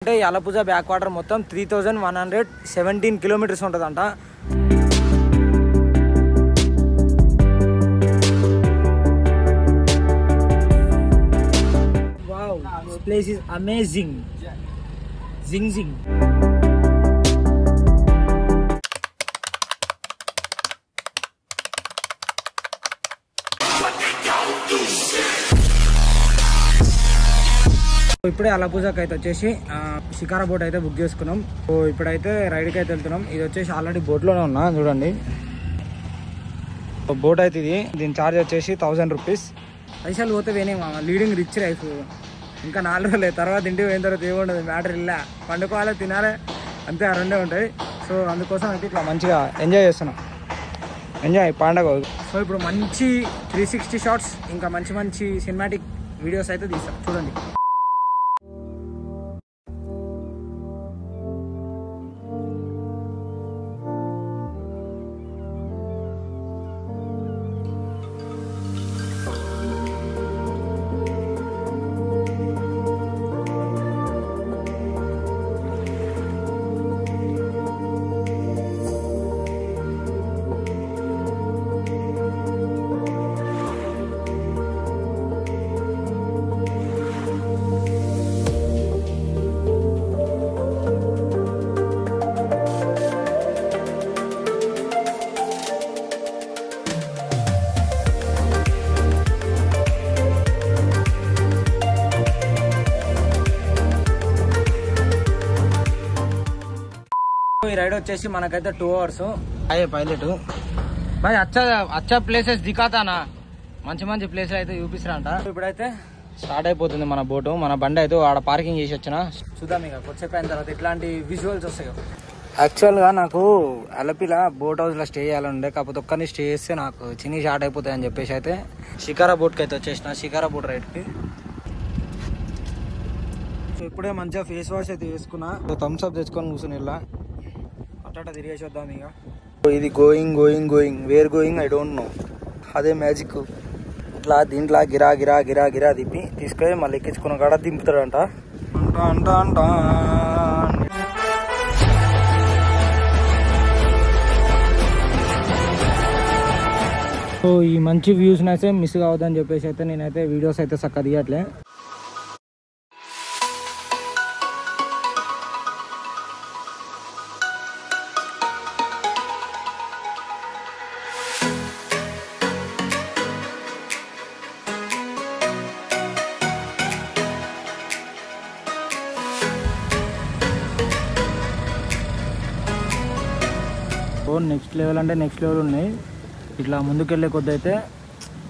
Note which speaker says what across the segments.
Speaker 1: అంటే యాలపుజ back water మొత్తం 3117 kilometres ఉంటుందంట. Wow, this place is amazing. జింగ్ జింగ్. ఇప్పుడే యాలపుజకి అయితే వచ్చేసి షికారా బోట్ అయితే బుక్ చేసుకున్నాం. సో ఇప్పుడైతే రైడ్కి అయితే వెళ్తున్నాం. ఇది వచ్చేసి ఆల్రెడీ బోట్లోనే ఉన్నా, చూడండి. బోట్ అయితే ఇది, దీని ఛార్జ్ వచ్చేసి 1000 రూపీస్. పైసలు పోతే వేనే లీడింగ్ రిచ్ లైఫ్. ఇంకా 4 రోజులే, తర్వాత ఇంటికి పోయిన తర్వాత ఏముండదు, మ్యాటర్ ఇలా పండుకోవాలి, తినాలి, అంతే, ఆ రెండే ఉంటాయి. సో అందుకోసం అయితే ఇట్లా మంచిగా ఎంజాయ్ చేస్తున్నాం. ఎంజాయ్ పండగ. సో ఇప్పుడు మంచి 360 షాట్స్, ఇంకా మంచి మంచి సినిమాటిక్ వీడియోస్ అయితే తీస్తాం, చూడండి. ఈ రైడ్ వచ్చేసి మనకైతే 2 అవర్స్. అయ్యే పైలట్ బాయ్ అచ్చా ప్లేసెస్ దిఖాతానా, మంచి మంచి ప్లేస్లు అయితే చూపిస్తారంట. ఇప్పుడైతే స్టార్ట్ అయిపోతుంది మన బోటు. మన బండి అయితే ఆడ పార్కింగ్ చేసి వచ్చిన, చూద్దాం ఇక కొద్దిసేపు అయిన తర్వాత ఇట్లాంటి విజువల్స్ వస్తాయి. యాక్చువల్గా నాకు అలపిలా బోట్ హౌస్లో స్టే చేయాలని ఉండే, కాకపోతే ఒక్కరిని స్టే చేస్తే నాకు చిన్ని షార్ట్ అయిపోతాయి అని చెప్పేసి అయితే షికారా బోట్కి అయితే వచ్చేసిన, షికారా బోట్ రైడ్కి. సో ఇప్పుడే మంచిగా ఫేస్ వాష్ అయితే వేసుకున్నా, థమ్స్ అప్ తెచ్చుకొని కూర్చుని ఇలా అట్ట తిరిగేసి వద్దాం ఇక. ఇది going going going, where going I don't know. అదే మ్యాజిక్. ఇట్లా దీంట్లో గిరా గిరా గిరా గిరా తిప్పి తీసుకొని మళ్ళీ ఎక్కించుకున్న కాడ దింపుతాడంట. సో ఈ మంచి వ్యూస్ని అయితే మిస్ కావద్దని చెప్పేసి అయితే నేనైతే వీడియోస్ అయితే చక్కగా తీయట్లే. నెక్స్ట్ లెవెల్ అంటే నెక్స్ట్ లెవెల్ ఉన్నాయి. ఇట్లా ముందుకెళ్ళే కొద్ది అయితే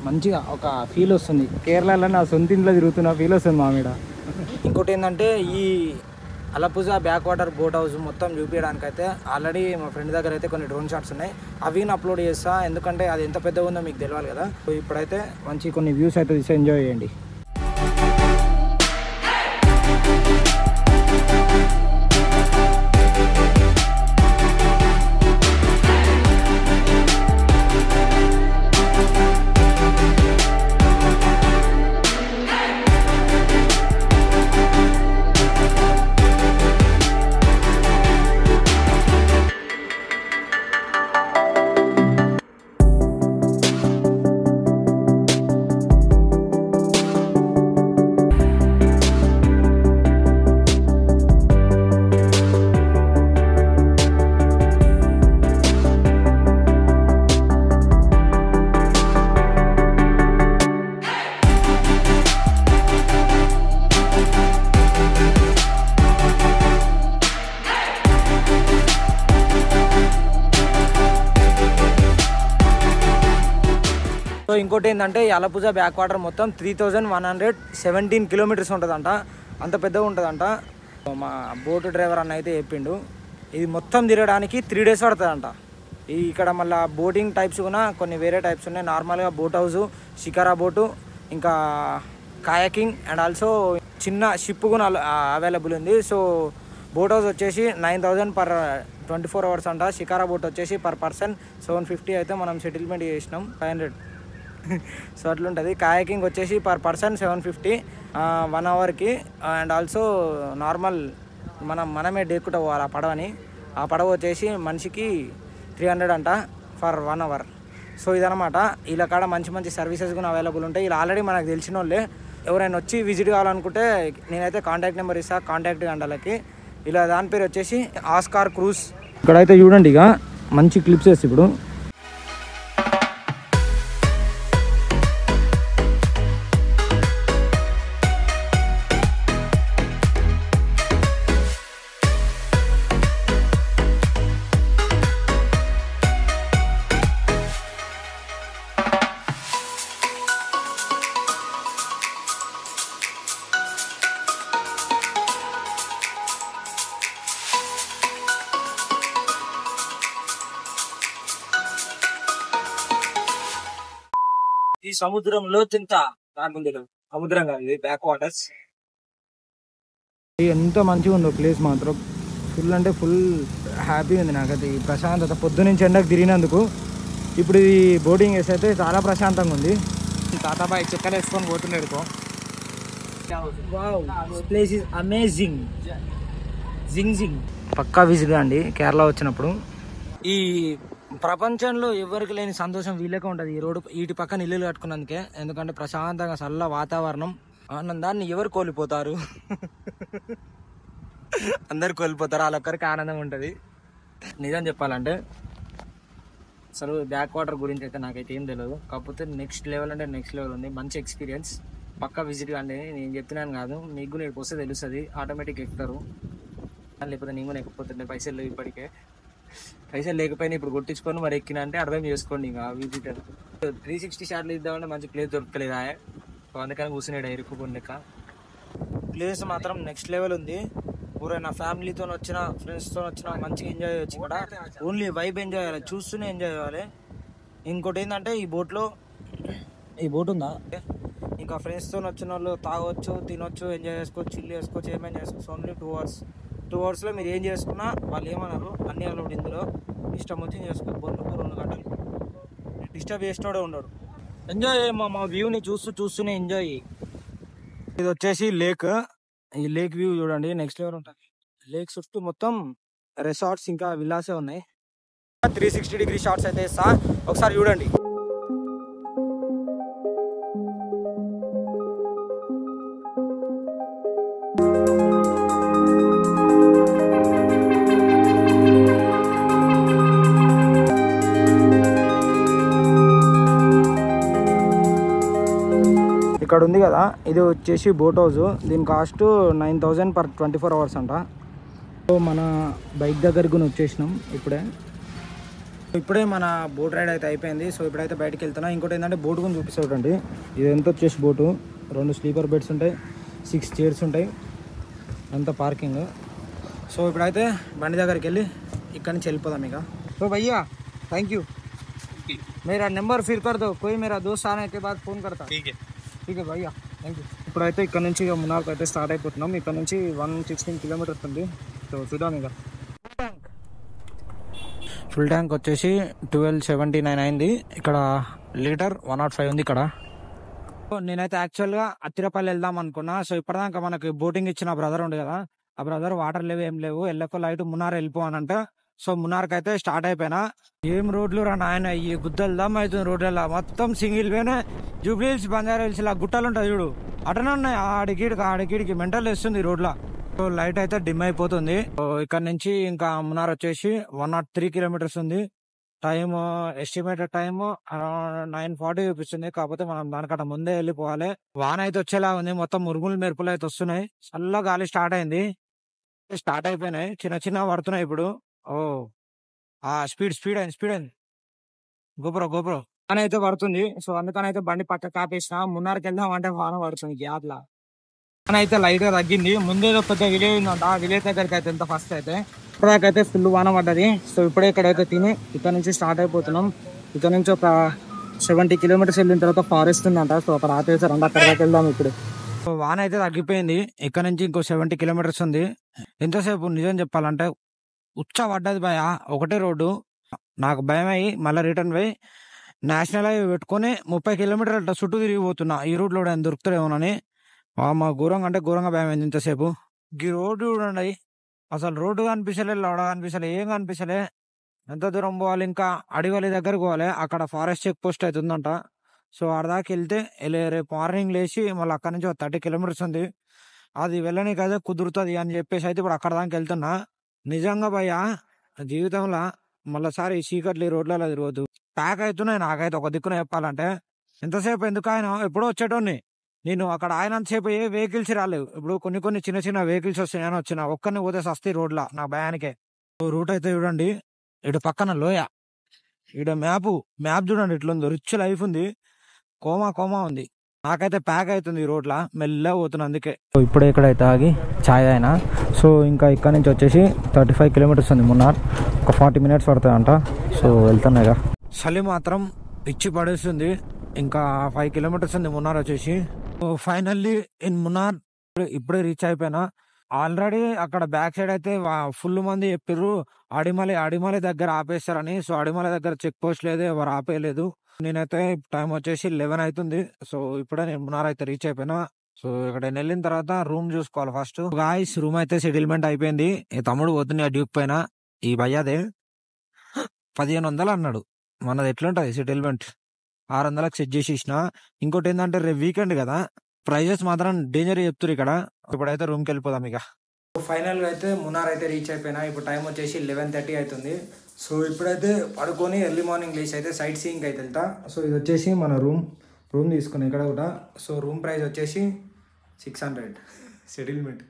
Speaker 1: మంచిగా ఒక ఫీల్ వస్తుంది. కేరళలో నా సొంత ఇంట్లో తిరుగుతున్న ఫీల్ వస్తుంది మా మీద. ఇంకోటి ఏంటంటే ఈ Alappuzha back water boat house మొత్తం చూపించడానికైతే ఆల్రెడీ మా ఫ్రెండ్ దగ్గర అయితే కొన్ని డ్రోన్ షాట్స్ ఉన్నాయి, అవి అప్లోడ్ చేస్తా, ఎందుకంటే అది ఎంత పెద్దగా ఉందో మీకు తెలియాలి కదా. సో ఇప్పుడైతే మంచి కొన్ని వ్యూస్ అయితే తీసి ఎంజాయ్ చేయండి. సో ఇంకోటి ఏంటంటే యాలపుజ బ్యాక్ వాటర్ మొత్తం 3117 కిలోమీటర్స్ ఉంటుందంట, అంత పెద్దగా ఉంటుందంట. మా బోట్ డ్రైవర్ అన్న అయితే చెప్పిండు, ఇది మొత్తం తిరగడానికి 3 days పడుతుందంట. ఇక్కడ మళ్ళీ బోటింగ్ టైప్స్ కూడా కొన్ని వేరే టైప్స్ ఉన్నాయి. నార్మల్గా బోట్ హౌస్, షికారా బోటు, ఇంకా కాయాకింగ్ అండ్ ఆల్సో చిన్న షిప్ కూడా అవైలబుల్ ఉంది. సో బోట్ హౌస్ వచ్చేసి 9000 పర్ 24 hours అంట. షికారా బోట్ వచ్చేసి పర్ పర్సన్ 750 అయితే మనం సెటిల్మెంట్ చేసినాం, 500. సో అట్లుంటుంది. కాయాకింగ్ వచ్చేసి పర్ పర్సన్ 750 1 hourకి. అండ్ ఆల్సో నార్మల్ మనమే డేక్కుంటూ పోవాలి ఆ పడవని. ఆ పడవ వచ్చేసి మనిషికి 300 అంట ఫర్ 1 అవర్. సో ఇదనమాట. ఇలా కాడ మంచి మంచి సర్వీసెస్ కూడా అవైలబుల్ ఉంటాయి. ఇలా ఆల్రెడీ మనకు తెలిసిన వాళ్ళే. ఎవరైనా వచ్చి విజిట్ కావాలనుకుంటే నేనైతే కాంటాక్ట్ నెంబర్ ఇస్తాను, కాంటాక్ట్ కండాలకి. ఇలా దాని పేరు వచ్చేసి ఆస్కార్ క్రూజ్. ఇక్కడైతే చూడండి ఇక మంచి క్లిప్స్ వేసి ఇప్పుడు ఈ సముద్రంలో తింత సముద్రం కాదు, ఇది బ్యాక్ వాటర్స్. ఎంత మంచిగా ఉందో ప్లేస్ మాత్రం. ఫుల్ అంటే ఫుల్ హ్యాపీ ఉంది నాకైతే ఈ ప్రశాంతత. పొద్దునుంచి ఎండకు తిరిగినందుకు ఇప్పుడు ఈ బోటింగ్ వేసి అయితే చాలా ప్రశాంతంగా ఉంది. తాతాబాయ్ చెక్కలు వేసుకొని పోతున్నాడు. Place is amazing. జింగ్ పక్కా విజిట్ అండి కేరళ వచ్చినప్పుడు. ఈ ప్రపంచంలో ఎవరికి లేని సంతోషం వీళ్ళకే ఉంటుంది ఈ రోడ్డు వీటి పక్కన ఇల్లు కట్టుకున్నందుకే. ఎందుకంటే ప్రశాంతంగా చల్ల వాతావరణం, ఆనందాన్ని ఎవరు కోల్పోతారు? అందరు కోల్పోతారు, వాళ్ళొక్కరికి ఆనందం ఉంటుంది. నిజం చెప్పాలంటే అసలు బ్యాక్ వాటర్ గురించి అయితే నాకైతే ఏం తెలియదు. కాకపోతే నెక్స్ట్ లెవెల్ అంటే నెక్స్ట్ లెవెల్ ఉంది. మంచి ఎక్స్పీరియన్స్, పక్కా విజిట్ అండి. నేను చెప్తున్నాను కాదు, మీకు కూడా వస్తే తెలుస్తుంది. ఆటోమేటిక్ ఎక్కుతారు. లేకపోతే నేను కూడా ఎక్కిపోతుండే. పైసలు లేవు ఇప్పటికే. పైసలు లేకపోయినా ఇప్పుడు కొట్టించుకొని మరి ఎక్కినా అంటే అర్థం చేసుకోండి. ఇంకా విజిటర్ 360 షాట్లు ఇద్దామంటే మంచి ప్లేస్ దొరకలేదా, అందుకని కూర్చున్నాడు ఇరుక్కుని లెక్క. ప్లేస్ మాత్రం నెక్స్ట్ లెవెల్ ఉంది. ఎవరైనా ఫ్యామిలీతో వచ్చిన ఫ్రెండ్స్తో వచ్చినా మంచిగా ఎంజాయ్ చేయొచ్చు. ఇక్కడ ఓన్లీ వైబ్ ఎంజాయ్ చేయాలి, చూస్తూనే ఎంజాయ్ చేయాలి. ఇంకోటి ఏంటంటే ఈ బోట్ ఉందా, ఇంకా ఫ్రెండ్స్తో వచ్చిన వాళ్ళు తాగొచ్చు, తినొచ్చు, ఎంజాయ్ చేసుకోవచ్చు, చిల్లు చేసుకోవచ్చు, ఏమైనా చేసుకోవచ్చు. Only 2 hours. 2 hours మీరు ఏం చేసుకున్నా వాళ్ళు ఏమన్నారు, అన్ని అలౌడ్ ఇందులో. ఇష్టం వచ్చి చేసుకోవచ్చు. బోర్డుకు 2 గంటలు డిస్టర్బ్ చేసినోడే ఉన్నాడు. ఎంజాయ్ మా వ్యూని చూస్తూనే ఎంజాయ్. ఇది వచ్చేసి లేక్. ఈ లేక్ వ్యూ చూడండి, నెక్స్ట్ లెవెల్ ఉంటుంది. లేక్ చుట్టూ మొత్తం రిసార్ట్స్ ఇంకా విల్లాసే ఉన్నాయి. 360 degree షాట్స్ అయితే ఇస్తా, ఒకసారి చూడండి. ఇక్కడ ఉంది కదా, ఇది వచ్చేసి బోట్ హౌస్. దీని కాస్ట్ 9,000 per 24 hours అంట. సో మన బైక్ దగ్గరికి వచ్చేసినాం ఇప్పుడే మన బోట్ రైడ్ అయితే అయిపోయింది. సో ఇప్పుడైతే బయటకు వెళ్తున్నాం. ఇంకోటి ఏంటంటే బోట్ గురించి చూపిస్తాడండి. ఇది ఎంత వచ్చేసి బోటు, 2 స్లీపర్ బెడ్స్ ఉంటాయి, 6 చైర్స్ ఉంటాయి, అంత పార్కింగ్. సో ఇప్పుడైతే బండి దగ్గరికి వెళ్ళి ఇక్కడి నుంచి వెళ్ళిపోదాం ఇక. సో భయ్యా థ్యాంక్ యూ, मेरा नंबर फिर कर दो, कोई मेरा दोस्त आने के बाद फ़ोन करता. ठीक है भैया, థ్యాంక్ యూ. ఇప్పుడైతే ఇక్కడ నుంచి ఇక మునార్కి అయితే స్టార్ట్ అయిపోతున్నాం. ఇక్కడ నుంచి 116 kilometers ఉంది. సో చూద్దాం ఇక. ఫుల్ ట్యాంక్ వచ్చేసి 1279 అయింది. ఇక్కడ లీటర్ 105 ఉంది ఇక్కడ. నేనైతే యాక్చువల్గా అత్తిరపల్లి వెళ్దాం అనుకున్నా. సో ఇప్పటిదాకా మనకి బోటింగ్ ఇచ్చిన బ్రదర్ ఉంది కదా, ఆ బ్రదర్ వాటర్ లేవు ఏం లేవు, ఎల్లకో లైట్ మునార్ వెళ్ళిపో అని అంటే, సో మునార్కి అయితే స్టార్ట్ అయిపోయినా. ఏం రోడ్లు రా నాయన, ఈ గుద్దలు దమ్ అవుతుంది రోడ్లలో. మొత్తం సింగిల్ వేనే, జూబ్లీహిల్స్, బంజారాహిల్స్ ఇలా గుట్టలు ఉంటాయి చూడు, అటనే ఉన్నాయి. ఆడికిడికి మెంటల్ వేస్తుంది రోడ్లో. సో లైట్ అయితే డిమ్ అయిపోతుంది. సో ఇక్కడ నుంచి ఇంకా మునార్ వచ్చేసి 103 kilometers ఉంది. టైమ్ ఎస్టిమేటెడ్ టైమ్ అరౌండ్ 9:40 చూపిస్తుంది. కాకపోతే మనం దానికన్నా ముందే వెళ్ళిపోవాలి. వాన అయితే వచ్చేలా ఉంది, మొత్తం మురుగులు మెరుపులు అయితే వస్తున్నాయి. చల్ల గాలి స్టార్ట్ అయిపోయినాయి, చిన్న పడుతున్నాయి ఇప్పుడు. ఓ స్పీడ్ అయింది. గోపురో వాన అయితే పడుతుంది. సో అందుకనైతే బండి పక్క కాపేసిన. మున్నార్కి వెళ్దాం అంటే వాన పడుతుంది గ్యాప్లా. వాన అయితే లైట్ గా తగ్గింది. ముందేదో పెద్ద విలేజ్ ఉందంట, ఆ విలేజ్ దగ్గరికి అయితే ఎంత ఫస్ట్ అయితే ఇప్పటిదాకైతే ఫుల్ వాన పడ్డది. సో ఇప్పుడే ఇక్కడైతే తిని ఇక్కడ నుంచి స్టార్ట్ అయిపోతున్నాం. ఇక్కడ నుంచి ఒక 70 kilometers వెళ్ళిన తర్వాత ఫారెస్ట్ ఉందంట. సో అక్కడ ఆపేసారు, అక్కడికి వెళ్దాం ఇప్పుడు. సో వాన అయితే తగ్గిపోయింది. ఇక్కడ నుంచి ఇంకో 70 kilometers ఉంది. ఎంతసేపు నిజం చెప్పాలంటే ఉచ్చ పడ్డది భయ. ఒకటే రోడ్డు. నాకు భయం అయ్యి మళ్ళీ రిటర్న్ పోయి నేషనల్ హైవే పెట్టుకొని 30 kilometers చుట్టూ తిరిగిపోతున్నా. ఈ రోడ్లో దొరుకుతారేమోనని. మా ఘోరంగా అంటే ఘోరంగా భయం అయింది ఇంతసేపు. ఈ రోడ్డు చూడండి, అసలు రోడ్డు కనిపించలే, లోడ కనిపించలే, ఏం కనిపించలే. ఎంత దూరం పోవాలి, ఇంకా అడివల్లి దగ్గరకు పోవాలి. అక్కడ ఫారెస్ట్ చెక్ పోస్ట్ అవుతుందంట. సో ఆడదాకా వెళ్తే రేపు మార్నింగ్ లేచి మళ్ళీ అక్కడ నుంచి 30 కిలోమీటర్స్ ఉంది. అది వెళ్ళనీకి అయితే కుదురుతుంది అని చెప్పేసి అయితే ఇప్పుడు అక్కడ దాకా వెళ్తున్నా. నిజంగా భయ్య జీవితంలో మళ్ళీసారి చీకట్లు ఈ రోడ్లలో తిరగదు. ప్యాక్ అవుతున్నాయి నాకైతే ఒక దిక్కున చెప్పాలంటే. ఎంతసేపు ఎందుకు ఆయన ఎప్పుడో వచ్చేటోని నేను అక్కడ ఆయనంతసేపు ఏ వెహికల్స్ రాలేవు. ఇప్పుడు కొన్ని చిన్న చిన్న వెహికల్స్ వస్తున్నాయని వచ్చిన ఒక్కరిని పోతే సస్తీ రోడ్ల నా భయానికే. రూట్ అయితే చూడండి, ఇటు పక్కన లోయ, ఇటు మ్యాప్ చూడండి ఇట్లుంది, రిచ్ లైఫ్ ఉంది, కోమా ఉంది. నాకైతే ప్యాక్ అవుతుంది ఈ రోడ్ల, మెల్లగా పోతున్నా అందుకే. ఇప్పుడే ఇక్కడైతే ఆగి ఛాయ్ అయినా. సో ఇంకా ఇక్కడ నుంచి వచ్చేసి 35 కిలోమీటర్స్ ఉంది మున్నార్, ఒక 40 మినిట్స్ పడుతుందంట. సో వెళ్తున్నాయిగా. చలి మాత్రం ఇచ్చి పడేస్తుంది. ఇంకా 5 కిలోమీటర్స్ ఉంది మున్నార్ వచ్చేసి. ఫైనల్లీ ఇన్ మున్నార్ ఇప్పుడే రీచ్ అయిపోయినా. ఆల్రెడీ అక్కడ బ్యాక్ సైడ్ అయితే ఫుల్ మంది చెప్పారు అడిమలి దగ్గర ఆపేస్తారని. సో అడిమలి దగ్గర చెక్ పోస్ట్ లేదు, ఎవరు ఆపేయలేదు. నేనైతే టైం వచ్చేసి 11 అవుతుంది. సో ఇప్పుడే నేను మున్నార్ అయితే రీచ్ అయిపోయినా. సో ఇక్కడ వెళ్ళిన తర్వాత రూమ్ చూసుకోవాలి ఫస్ట్. గాయ్స్ రూమ్ అయితే సెటిల్మెంట్ అయిపోయింది. ఈ తమ్ముడు పోతుంది డ్యూక్ పైన. ఈ భయ్యాదే 1500 అన్నాడు. మనది ఎట్లుంటది సెటిల్మెంట్, 600కి సెట్ చేసేసిన. ఇంకోటి ఏంటంటే రేపు వీకెండ్ కదా, ప్రైజెస్ మాత్రం డేంజర్ చెప్తారు ఇక్కడ. ఇప్పుడైతే రూమ్కి వెళ్ళిపోదాం ఇక. ఫైనల్గా అయితే మున్నార్ అయితే రీచ్ అయిపోయినా. ఇప్పుడు టైం వచ్చేసి 11:30 అవుతుంది. సో ఇప్పుడైతే పడుకొని ఎర్లీ మార్నింగ్ లేచి అయితే సైట్ సీయింగ్ అయితే వెళ్తా. సో ఇది వచ్చేసి మన రూమ్ తీసుకుని ఇక్కడ కూడా. సో రూమ్ ప్రైస్ వచ్చేసి 600 సెటిల్మెంట్.